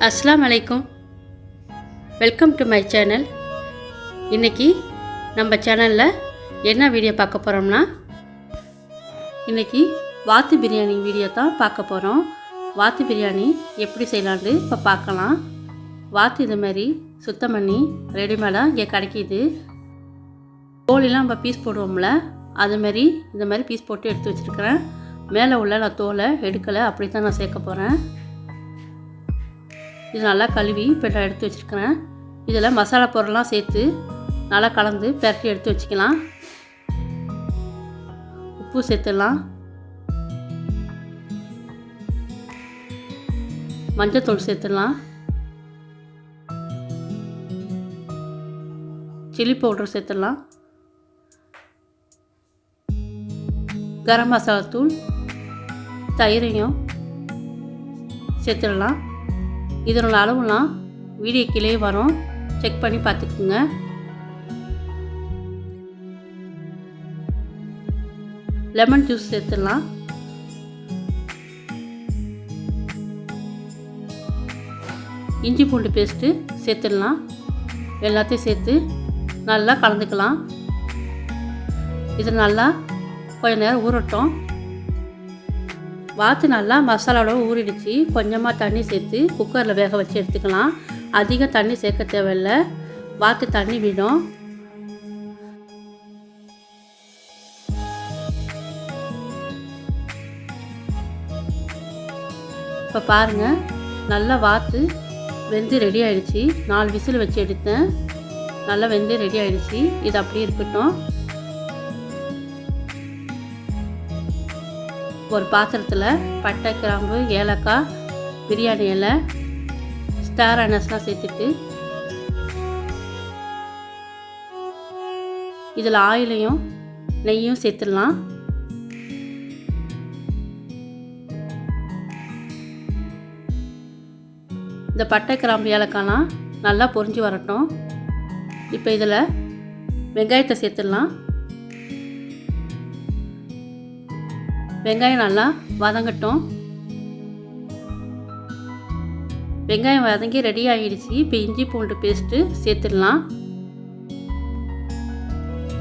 அஸ்ஸலாமு அலைக்கும். Welcome to my channel. இன்றைக்கி நம்ம சேனலில் என்ன வீடியோ பார்க்க போகிறோம்னா, இன்றைக்கி வாத்து பிரியாணி வீடியோ தான் பார்க்க போகிறோம். வாத்து பிரியாணி எப்படி செய்யலான்னு இப்போ பார்க்கலாம். வாத்து இது மாதிரி சுத்தம் பண்ணி ரெடிமேடாக இங்கே கிடைக்கிது. தோலெலாம் நம்ம பீஸ் போடுவோம்ல, அதுமாரி இந்த மாதிரி பீஸ் போட்டு எடுத்து வச்சுருக்கிறேன். மேலே உள்ள நான் தோலை எடுக்கலை, அப்படி தான் நான் சேர்க்க போகிறேன். இது நல்லா கழுவி இப்போ நான் எடுத்து வச்சுருக்கிறேன். இதில் மசாலா பொருள்லாம் சேர்த்து நல்லா கலந்து பெரட்டி எடுத்து வச்சுக்கலாம். உப்பு சேர்த்துடலாம், மஞ்சத்தூள் சேர்த்துடலாம், சில்லி பவுடர் சேர்த்துடலாம், கரம் மசாலா தூள், தயிரையும் சேர்த்துடலாம். இதனோட அளவுலாம் வீடியோ கீழே வரும், செக் பண்ணி பார்த்துக்குங்க. லெமன் ஜூஸ் சேர்த்துடலாம். இஞ்சி பூண்டு பேஸ்ட்டு சேர்த்துடலாம். எல்லாத்தையும் சேர்த்து நல்லா கலந்துக்கலாம். இது நல்லா கொஞ்சம் நேரம் ஊறட்டும். வாத்து நல்லா மசாலாவோட ஊறிடுச்சு. கொஞ்சமாக தண்ணி சேர்த்து குக்கரில் வேக வச்சு எடுத்துக்கலாம். அதிகம் தண்ணி சேர்க்க தேவையில்லை, வாத்து தண்ணி விடும். இப்போ பாருங்கள், நல்லா வாத்து வெந்து ரெடி ஆகிடுச்சு. 4 விசில் வச்சு எடுத்தேன். நல்லா வெந்து ரெடி ஆகிடுச்சு. இது அப்படியே இருக்கட்டும். ஒரு பாத்திரத்தில் பட்டை, கிராம்பு, ஏலக்காய், பிரியாணி இலை, ஸ்டார் அனஸ்லாம் சேர்த்துட்டு இதில் ஆயிலையும் நெய்யும் சேர்த்துடலாம். இந்த பட்டை, கிராம்பு, ஏலக்காய்லாம் நல்லா பொரிஞ்சு வரட்டும். இப்போ இதில் வெங்காயத்தை சேர்த்துடலாம். வெங்காயம் நல்லா வதங்கட்டும். வெங்காயம் வதங்கி ரெடி ஆகிடுச்சு. இப்போ இஞ்சி பூண்டு பேஸ்ட்டு சேர்த்துடலாம்.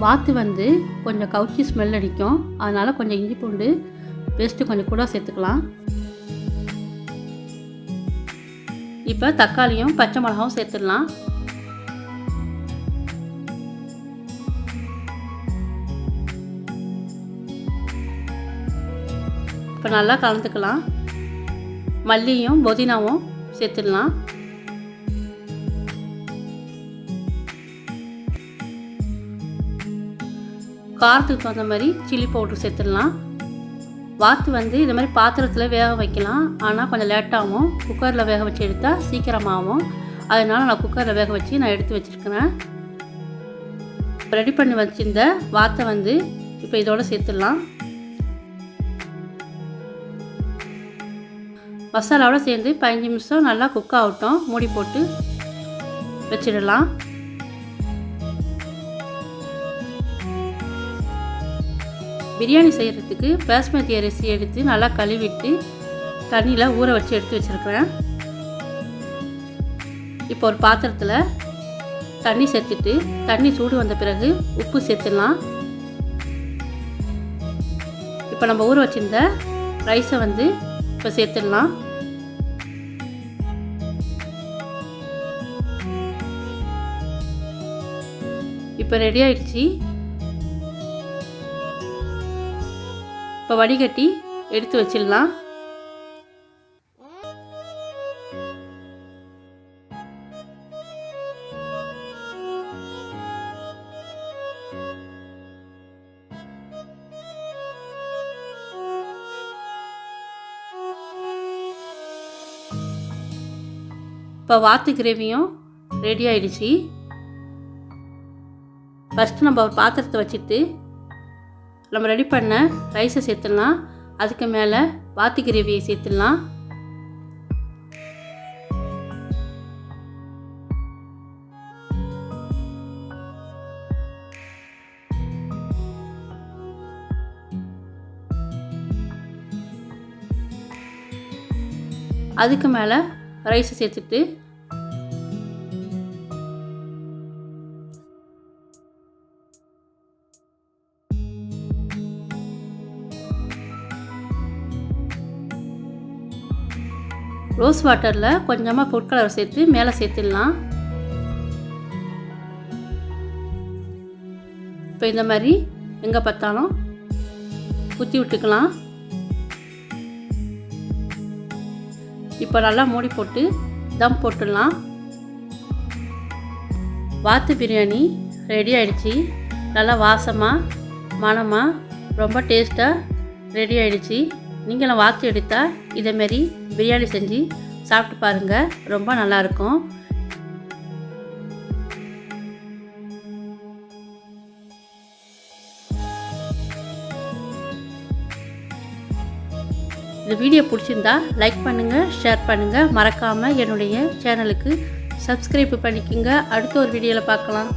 வாத்து கொஞ்சம் கவுச்சி ஸ்மெல் அடிக்கும், அதனால் கொஞ்சம் இஞ்சி பூண்டு பேஸ்ட்டு கொஞ்சம் கூட சேர்த்துக்கலாம். இப்போ தக்காளியும் பச்சை மிளகாவும் சேர்த்துடலாம். இப்போ நல்லா கலந்துக்கலாம். மல்லியும் புதினாவும் சேர்த்துடலாம். காரத்துக்கு தகுந்த மாதிரி சில்லி பவுடர் சேர்த்துடலாம். வாத்து இது மாதிரி பாத்திரத்தில் வேக வைக்கலாம், ஆனால் கொஞ்சம் லேட்டாகும். குக்கரில் வேக வச்சு எடுத்தால் சீக்கிரமாகும். அதனால் நான் குக்கரில் வேக வச்சு நான் எடுத்து வச்சுருக்கிறேன். ரெடி பண்ணி வச்சுருந்த வாத்தை இப்போ இதோடு சேர்த்துடலாம். மசாலாவோட சேர்ந்து 15 நிமிஷம் நல்லா குக் ஆகட்டும். மூடி போட்டு வச்சிடலாம். பிரியாணி செய்கிறதுக்கு பாஸ்மதி அரிசி எடுத்து நல்லா கழுவிட்டு தண்ணியில் ஊற வச்சு எடுத்து வச்சுருக்கிறேன். இப்போ ஒரு பாத்திரத்தில் தண்ணி சேர்த்துட்டு தண்ணி சூடு வந்த பிறகு உப்பு சேர்த்துடலாம். இப்போ நம்ம ஊற வச்சிருந்த ரைஸை இப்போ சேர்த்துடலாம். இப்போ ரெடி ஆயிடுச்சு. இப்போ வடிகட்டி எடுத்து வச்சிடலாம். இப்போ வாத்து கிரேவியும் ரெடி ஆயிடுச்சு. ஃபஸ்ட்டு நம்ம ஒரு பாத்திரத்தை வச்சுட்டு நம்ம ரெடி பண்ண ரைஸை சேர்த்துடலாம். அதுக்கு மேலே வாத்து கிரேவியை சேர்த்துடலாம். அதுக்கு மேலே ரைஸ் சேர்த்துட்டு ரோஸ் வாட்டரில் கொஞ்சமாக ஃபுட் கலர் சேர்த்து மேலே சேர்த்துடலாம். இப்போ இந்த மாதிரி எங்கே பார்த்தாலும் ஊற்றி விட்டுக்கலாம். இப்போ நல்லா மூடி போட்டு தம் போட்டுடலாம். வாத்து பிரியாணி ரெடி ஆகிடுச்சி. நல்லா வாசமாக மணமாக ரொம்ப டேஸ்ட்டாக ரெடி ஆகிடுச்சி. நீங்களும் வாத்து எடுத்தால் இதேமாரி பிரியாணி செஞ்சு சாப்பிட்டு பாருங்கள், ரொம்ப நல்லாயிருக்கும். இந்த வீடியோ பிடிச்சிருந்தா லைக் பண்ணுங்கள், ஷேர் பண்ணுங்கள், மறக்காமல் என்னுடைய சேனலுக்கு சப்ஸ்கிரைப் பண்ணிக்கோங்க. அடுத்த ஒரு வீடியோவில் பார்க்கலாம்.